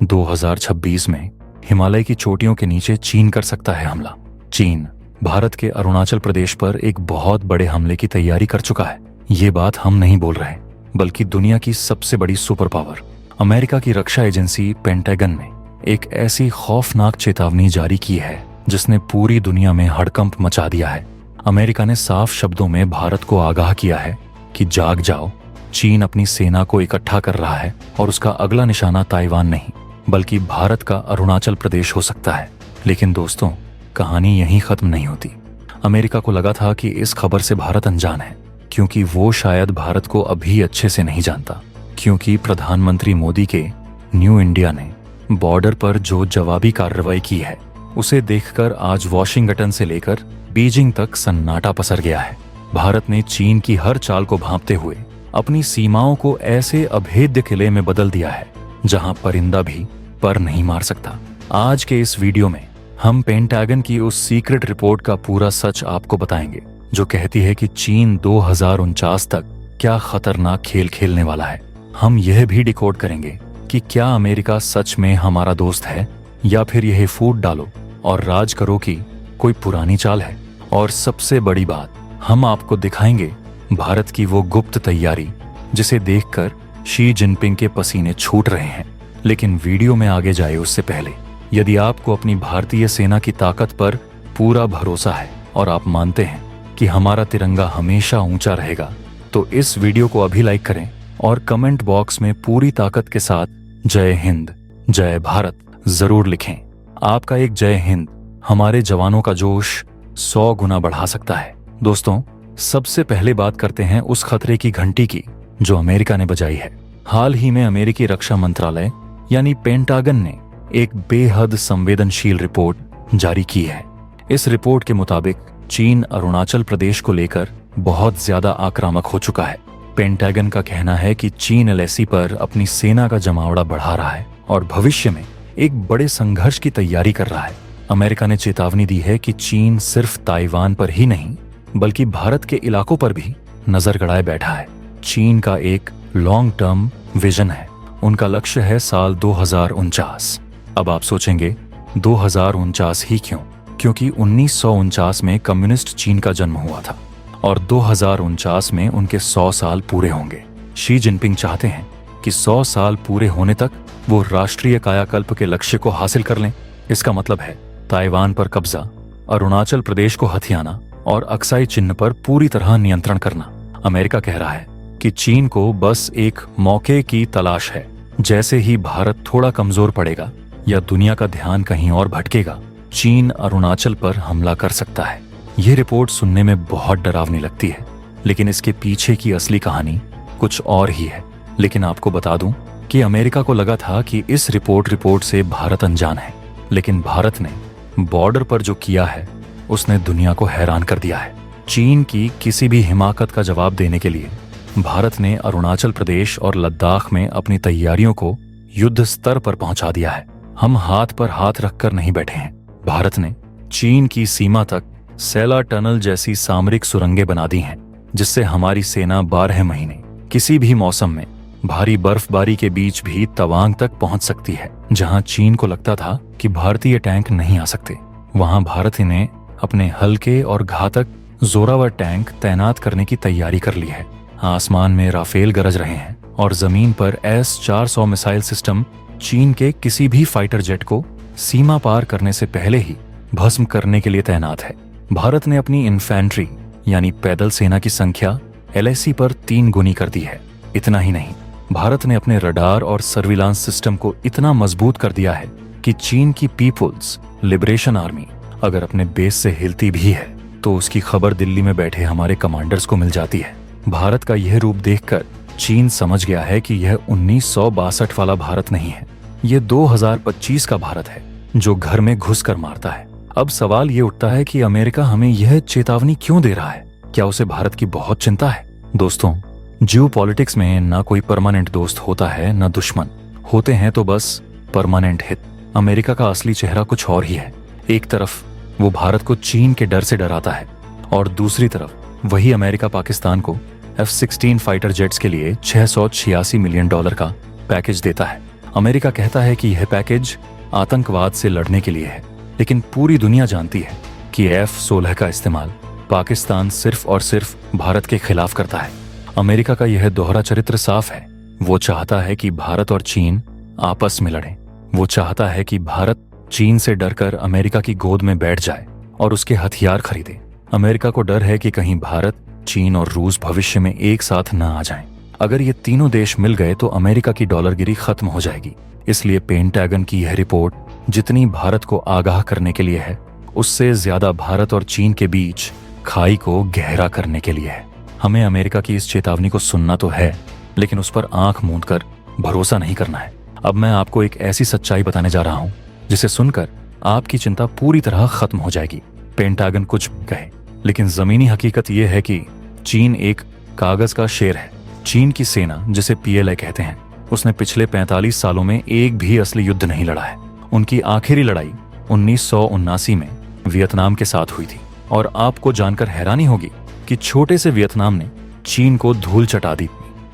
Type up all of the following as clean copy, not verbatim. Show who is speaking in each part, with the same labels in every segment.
Speaker 1: 2026 में हिमालय की चोटियों के नीचे चीन कर सकता है हमला। चीन भारत के अरुणाचल प्रदेश पर एक बहुत बड़े हमले की तैयारी कर चुका है। ये बात हम नहीं बोल रहे, बल्कि दुनिया की सबसे बड़ी सुपर पावर अमेरिका की रक्षा एजेंसी पेंटागन ने एक ऐसी खौफनाक चेतावनी जारी की है जिसने पूरी दुनिया में हड़कंप मचा दिया है। अमेरिका ने साफ शब्दों में भारत को आगाह किया है कि जाग जाओ, चीन अपनी सेना को इकट्ठा कर रहा है और उसका अगला निशाना ताइवान नहीं बल्कि भारत का अरुणाचल प्रदेश हो सकता है। लेकिन दोस्तों, कहानी यहीं खत्म नहीं होती। अमेरिका को लगा था कि इस खबर से भारत अनजान है, क्योंकि वो शायद भारत को अभी अच्छे से नहीं जानता। क्योंकि प्रधानमंत्री मोदी के न्यू इंडिया ने बॉर्डर पर जो जवाबी कार्रवाई की है, उसे देखकर आज वॉशिंगटन से लेकर बीजिंग तक सन्नाटा पसर गया है। भारत ने चीन की हर चाल को भांपते हुए अपनी सीमाओं को ऐसे अभेद्य किले में बदल दिया है जहां परिंदा भी पर नहीं मार सकता। आज के इस वीडियो में हम पेंटागन की उस सीक्रेट रिपोर्ट का पूरा सच आपको बताएंगे, जो कहती है कि चीन 2049 तक क्या खतरनाक खेल खेलने वाला है। हम यह भी डिकोड करेंगे कि क्या अमेरिका सच में हमारा दोस्त है या फिर यह फूट डालो और राज करो की कोई पुरानी चाल है। और सबसे बड़ी बात, हम आपको दिखाएंगे भारत की वो गुप्त तैयारी जिसे देखकर शी जिनपिंग के पसीने छूट रहे हैं। लेकिन वीडियो में आगे जाए उससे पहले, यदि आपको अपनी भारतीय सेना की ताकत पर पूरा भरोसा है और आप मानते हैं कि हमारा तिरंगा हमेशा ऊंचा रहेगा, तो इस वीडियो को अभी लाइक करें और कमेंट बॉक्स में पूरी ताकत के साथ जय हिंद, जय भारत जरूर लिखें। आपका एक जय हिंद हमारे जवानों का जोश 100 गुना बढ़ा सकता है। दोस्तों, सबसे पहले बात करते हैं उस खतरे की घंटी की जो अमेरिका ने बजाई है। हाल ही में अमेरिकी रक्षा मंत्रालय यानी पेंटागन ने एक बेहद संवेदनशील रिपोर्ट जारी की है। इस रिपोर्ट के मुताबिक चीन अरुणाचल प्रदेश को लेकर बहुत ज्यादा आक्रामक हो चुका है। पेंटागन का कहना है कि चीन एलएसी पर अपनी सेना का जमावड़ा बढ़ा रहा है और भविष्य में एक बड़े संघर्ष की तैयारी कर रहा है। अमेरिका ने चेतावनी दी है कि चीन सिर्फ ताइवान पर ही नहीं बल्कि भारत के इलाकों पर भी नजर गड़ाए बैठा है। चीन का एक लॉन्ग टर्म विजन है। उनका लक्ष्य है साल 2049। अब आप सोचेंगे 2049 ही क्यों? क्योंकि 1949 में कम्युनिस्ट चीन का जन्म हुआ था और 2049 में उनके 100 साल पूरे होंगे। शी जिनपिंग चाहते हैं कि 100 साल पूरे होने तक वो राष्ट्रीय कायाकल्प के लक्ष्य को हासिल कर लें। इसका मतलब है ताइवान पर कब्जा, अरुणाचल प्रदेश को हथियाना और अक्साई चिन्ह पर पूरी तरह नियंत्रण करना। अमेरिका कह रहा है कि चीन को बस एक मौके की तलाश है। जैसे ही भारत थोड़ा कमजोर पड़ेगा या दुनिया का ध्यान कहीं और भटकेगा, चीन अरुणाचल पर हमला कर सकता है। यह रिपोर्ट सुनने में बहुत डरावनी लगती है, लेकिन इसके पीछे की असली कहानी कुछ और ही है। लेकिन आपको बता दूं कि अमेरिका को लगा था कि इस रिपोर्ट से भारत अनजान है, लेकिन भारत ने बॉर्डर पर जो किया है उसने दुनिया को हैरान कर दिया है। चीन की किसी भी हिमाकत का जवाब देने के लिए भारत ने अरुणाचल प्रदेश और लद्दाख में अपनी तैयारियों को युद्ध स्तर पर पहुंचा दिया है। हम हाथ पर हाथ रखकर नहीं बैठे हैं। भारत ने चीन की सीमा तक सेला टनल जैसी सामरिक सुरंगें बना दी हैं, जिससे हमारी सेना 12 महीने किसी भी मौसम में भारी बर्फबारी के बीच भी तवांग तक पहुंच सकती है। जहां चीन को लगता था कि भारतीय टैंक नहीं आ सकते, वहां भारत ने अपने हल्के और घातक जोरावर टैंक तैनात करने की तैयारी कर ली है। आसमान में राफेल गरज रहे हैं और जमीन पर S-400 मिसाइल सिस्टम चीन के किसी भी फाइटर जेट को सीमा पार करने से पहले ही भस्म करने के लिए तैनात है। भारत ने अपनी इन्फेंट्री यानी पैदल सेना की संख्या LAC पर 3 गुनी कर दी है। इतना ही नहीं, भारत ने अपने रडार और सर्विलांस सिस्टम को इतना मजबूत कर दिया है कि चीन की पीपुल्स लिबरेशन आर्मी अगर अपने बेस से हिलती भी है तो उसकी खबर दिल्ली में बैठे हमारे कमांडर्स को मिल जाती है। भारत का यह रूप देखकर चीन समझ गया है कि यह 1962 वाला भारत नहीं है, यह 2025 का भारत है जो घर में घुस कर मारता है। अब सवाल ये उठता है कि अमेरिका हमें यह चेतावनी क्यों दे रहा है? क्या उसे भारत की बहुत चिंता है? दोस्तों, जियोपॉलिटिक्स में ना कोई परमानेंट दोस्त होता है ना दुश्मन, होते हैं तो बस परमानेंट हित। अमेरिका का असली चेहरा कुछ और ही है। एक तरफ वो भारत को चीन के डर से डराता है और दूसरी तरफ वही अमेरिका पाकिस्तान को F-16 फाइटर जेट्स के लिए $686 मिलियन का पैकेज देता है। अमेरिका कहता है कि यह पैकेज आतंकवाद से लड़ने के लिए है, लेकिन पूरी दुनिया जानती है कि F-16 का इस्तेमाल पाकिस्तान सिर्फ और सिर्फ भारत के खिलाफ करता है। अमेरिका का यह दोहरा चरित्र साफ है। वो चाहता है कि भारत और चीन आपस में लड़ें। वो चाहता है कि भारत चीन से डरकर अमेरिका की गोद में बैठ जाए और उसके हथियार खरीदे। अमेरिका को डर है कि कहीं भारत, चीन और रूस भविष्य में एक साथ न आ जाएं। अगर ये तीनों देश मिल गए तो अमेरिका की डॉलरगिरी खत्म हो जाएगी। इसलिए पेंटागन की यह रिपोर्ट जितनी भारत को आगाह करने के लिए है, उससे ज्यादा भारत और चीन के बीच खाई को गहरा करने के लिए है। हमें अमेरिका की इस चेतावनी को सुनना तो है, लेकिन उस पर आंख मूंद कर भरोसा नहीं करना है। अब मैं आपको एक ऐसी सच्चाई बताने जा रहा हूं जिसे सुनकर आपकी चिंता पूरी तरह खत्म हो जाएगी। पेंटागन कुछ कहे, लेकिन जमीनी हकीकत यह है कि चीन एक कागज का शेर है। चीन की सेना, जिसे PLA कहते हैं, उसने पिछले 45 सालों में एक भी असली युद्ध नहीं लड़ा है। उनकी आखिरी लड़ाई 1979 में वियतनाम के साथ हुई थी। और आपको जानकर हैरानी होगी कि छोटे से वियतनाम ने चीन को धूल चटा दी।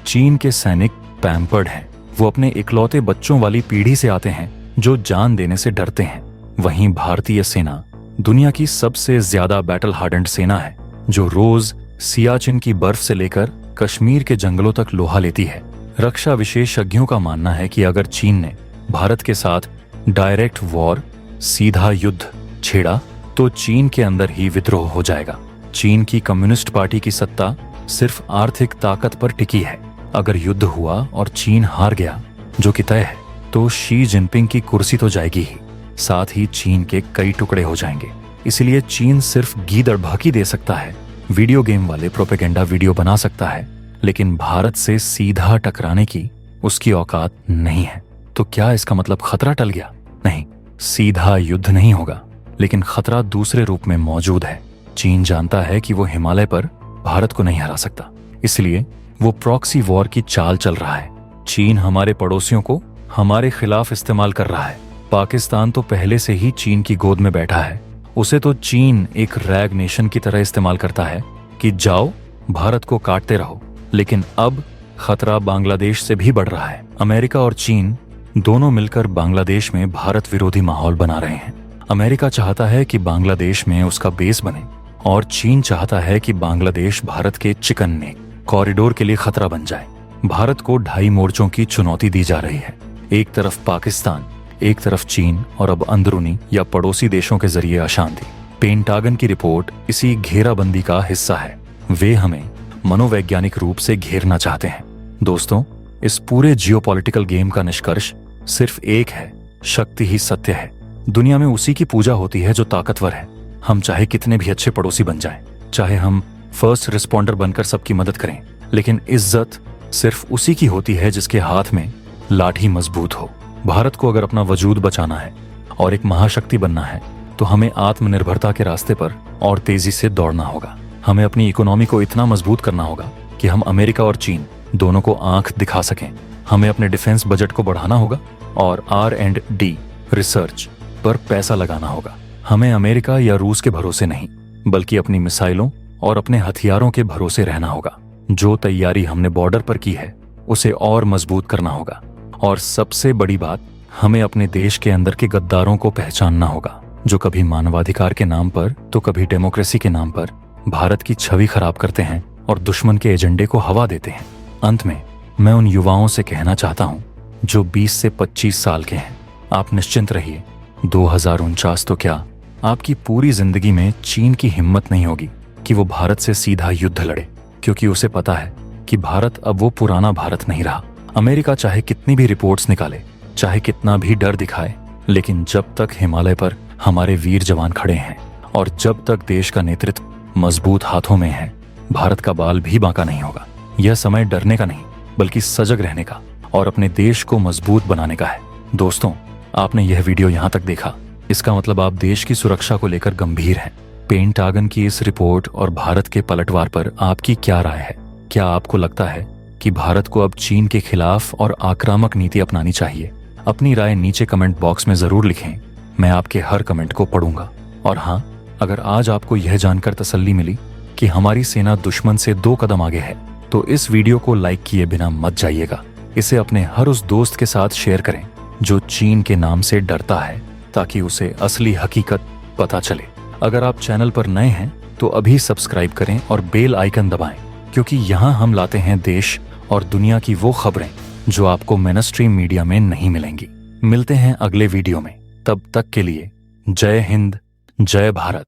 Speaker 1: चीन के सैनिक पैम्पर्ड हैं। वो अपने इकलौते बच्चों वाली पीढ़ी से आते हैं जो जान देने से डरते हैं। वहीं भारतीय सेना दुनिया की सबसे ज्यादा बैटल हार्डेंड सेना है, जो रोज सियाचिन की बर्फ से लेकर कश्मीर के जंगलों तक लोहा लेती है। रक्षा विशेषज्ञों का मानना है कि अगर चीन ने भारत के साथ डायरेक्ट वॉर, सीधा युद्ध छेड़ा तो चीन के अंदर ही विद्रोह हो जाएगा। चीन की कम्युनिस्ट पार्टी की सत्ता सिर्फ आर्थिक ताकत पर टिकी है। अगर युद्ध हुआ और चीन हार गया, जो कि तय है, तो शी जिनपिंग की कुर्सी तो जाएगी ही, साथ ही चीन के कई टुकड़े हो जाएंगे। इसलिए चीन सिर्फ गीदड़ भाकी दे सकता है, वीडियो गेम वाले प्रोपेगेंडा वीडियो बना सकता है, लेकिन भारत से सीधा टकराने की उसकी औकात नहीं है। तो क्या इसका मतलब खतरा टल गया? नहीं, सीधा युद्ध नहीं होगा, लेकिन खतरा दूसरे रूप में मौजूद है। चीन जानता है कि वो हिमालय पर भारत को नहीं हरा सकता, इसलिए वो प्रॉक्सी वॉर की चाल चल रहा है। चीन हमारे पड़ोसियों को हमारे खिलाफ इस्तेमाल कर रहा है। पाकिस्तान तो पहले से ही चीन की गोद में बैठा है। उसे तो चीन एक रैग नेशन की तरह इस्तेमाल करता है कि जाओ भारत को काटते रहो। लेकिन अब खतरा बांग्लादेश से भी बढ़ रहा है। अमेरिका और चीन दोनों मिलकर बांग्लादेश में भारत विरोधी माहौल बना रहे हैं। अमेरिका चाहता है कि बांग्लादेश में उसका बेस बने और चीन चाहता है कि बांग्लादेश भारत के चिकन नेक कॉरिडोर के लिए खतरा बन जाए। भारत को 2.5 मोर्चों की चुनौती दी जा रही है। एक तरफ पाकिस्तान, एक तरफ चीन और अब अंदरूनी या पड़ोसी देशों के जरिए अशांति। पेंटागन की रिपोर्ट इसी घेराबंदी का हिस्सा है। वे हमें मनोवैज्ञानिक रूप से घेरना चाहते हैं। दोस्तों, इस पूरे जियोपॉलिटिकल गेम का निष्कर्ष सिर्फ एक है, शक्ति ही सत्य है। दुनिया में उसी की पूजा होती है जो ताकतवर है। हम चाहे कितने भी अच्छे पड़ोसी बन जाएं, चाहे हम फर्स्ट रिस्पॉन्डर बनकर सबकी मदद करें, लेकिन इज्जत सिर्फ उसी की होती है जिसके हाथ में लाठी मजबूत हो। भारत को अगर अपना वजूद बचाना है और एक महाशक्ति बनना है, तो हमें आत्मनिर्भरता के रास्ते पर और तेजी से दौड़ना होगा। हमें अपनी इकोनॉमी को इतना मजबूत करना होगा कि हम अमेरिका और चीन दोनों को आंख दिखा सकें। हमें अपने डिफेंस बजट को बढ़ाना होगा और R&D रिसर्च पर पैसा लगाना होगा। हमें अमेरिका या रूस के भरोसे नहीं, बल्कि अपनी मिसाइलों और अपने हथियारों के भरोसे रहना होगा। जो तैयारी हमने बॉर्डर पर की है, उसे और मजबूत करना होगा। और सबसे बड़ी बात, हमें अपने देश के अंदर के गद्दारों को पहचानना होगा, जो कभी मानवाधिकार के नाम पर तो कभी डेमोक्रेसी के नाम पर भारत की छवि खराब करते हैं और दुश्मन के एजेंडे को हवा देते हैं। अंत में मैं उन युवाओं से कहना चाहता हूं जो 20 से 25 साल के हैं, आप निश्चिंत रहिए। 2049 तो क्या, आपकी पूरी जिंदगी में चीन की हिम्मत नहीं होगी कि वो भारत से सीधा युद्ध लड़े, क्योंकि उसे पता है कि भारत अब वो पुराना भारत नहीं रहा। अमेरिका चाहे कितनी भी रिपोर्ट्स निकाले, चाहे कितना भी डर दिखाए, लेकिन जब तक हिमालय पर हमारे वीर जवान खड़े हैं और जब तक देश का नेतृत्व मजबूत हाथों में है, भारत का बाल भी बांका नहीं होगा। यह समय डरने का नहीं, बल्कि सजग रहने का और अपने देश को मजबूत बनाने का है। दोस्तों, आपने यह वीडियो यहाँ तक देखा, इसका मतलब आप देश की सुरक्षा को लेकर गंभीर हैं। पेंटागन की इस रिपोर्ट और भारत के पलटवार पर आपकी क्या राय है? क्या आपको लगता है कि भारत को अब चीन के खिलाफ और आक्रामक नीति अपनानी चाहिए? अपनी राय नीचे कमेंट बॉक्स में जरूर लिखें, मैं आपके हर कमेंट को पढ़ूंगा। और हाँ, अगर आज आपको यह जानकर तसल्ली मिली कि हमारी सेना दुश्मन से 2 कदम आगे है, तो इस वीडियो को लाइक किए बिना मत जाइएगा। इसे अपने हर उस दोस्त के साथ शेयर करें जो चीन के नाम से डरता है, ताकि उसे असली हकीकत पता चले। अगर आप चैनल पर नए हैं तो अभी सब्सक्राइब करें और बेल आइकन दबाएं, क्योंकि यहाँ हम लाते हैं देश और दुनिया की वो खबरें जो आपको मेनस्ट्रीम मीडिया में नहीं मिलेंगी। मिलते हैं अगले वीडियो में, तब तक के लिए जय हिंद, जय भारत।